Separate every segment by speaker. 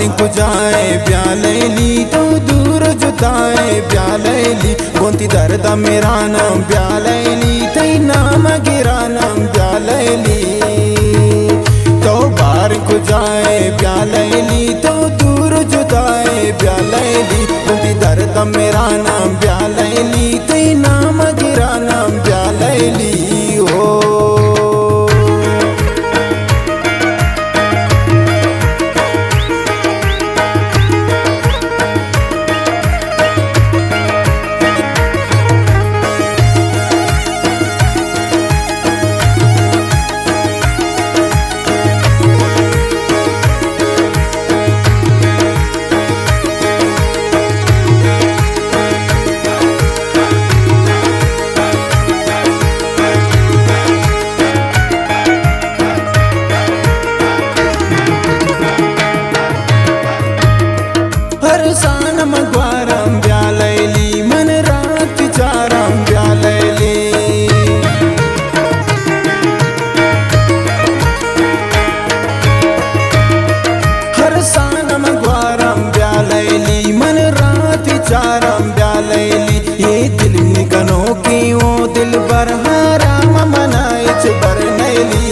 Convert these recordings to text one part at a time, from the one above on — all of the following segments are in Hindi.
Speaker 1: को जाए प्यालेली तो दूर जुताए प्यालेली गोंती दर्द मेरा नाम प्यालेली तई नाम गिरा नाम प्यालेली तो बार को जाए प्यालेली तो दूर जुताए प्यालेली गोंती दर्द मेरा नाम प्यालेली तई नाम गिरा नाम प्यालेली हो। सान मगवारम ब्यालैली मन रात चारम ब्यालैली हर सान मगवारम ब्यालैली मन रात चारम ब्यालैली ये दिल निकनो की वो दिल बर हराम मनाइच बर नैली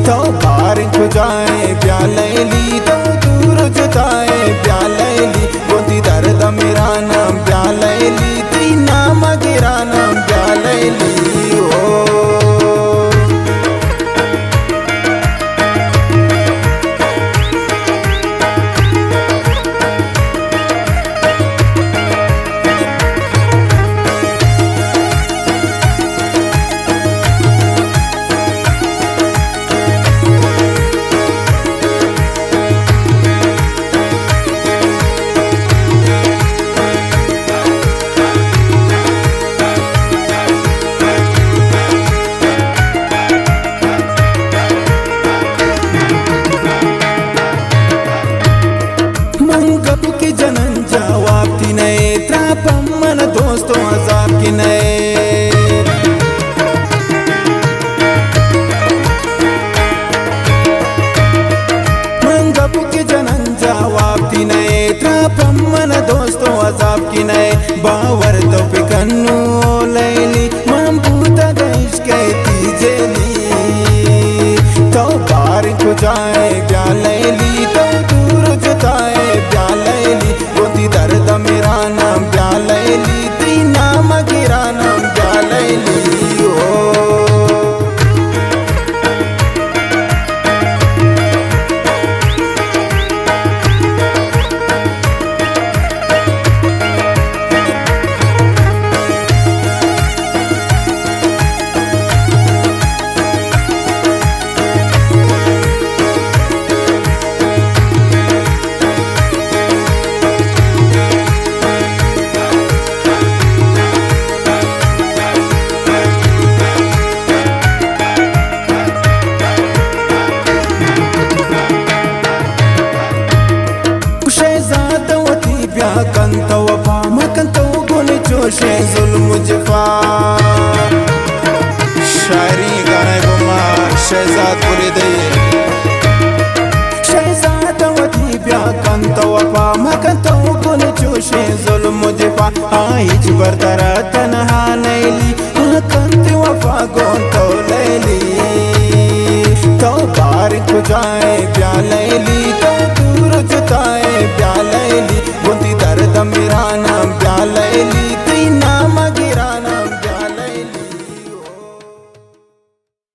Speaker 1: तो बार को जाए ब्यालैली तो दूर जुताए प्यालेली गोंती दर्द मेरा नाम प्यालेली ती नाम गिरा नाम प्यालेली हो। की जनन जवाब की नए त्रापम मन दोस्तों अजाब की नए मंगब की जनन जवाब की नए त्रापम मन दोस्तों अजाब की नए बावर तो फिकन्नु लैली ममबूता गैश कहती जेली तो बार को जाए प्यालेली तो दूर जुताए प्यालेली गोंती दर्द मेरा नाम प्यालेली ती नाम गिरा नाम प्यालेली हो। कंत वफा मकंत गुन जोशे जुल्म जफा शायरी गाने गुमा शहजाद बोले दे शहजाद वती ब्या कंत वफा मकंत गुन जोशे जुल्म जफा आइज बरदरा तन्हा नैली कंत वफा गोंत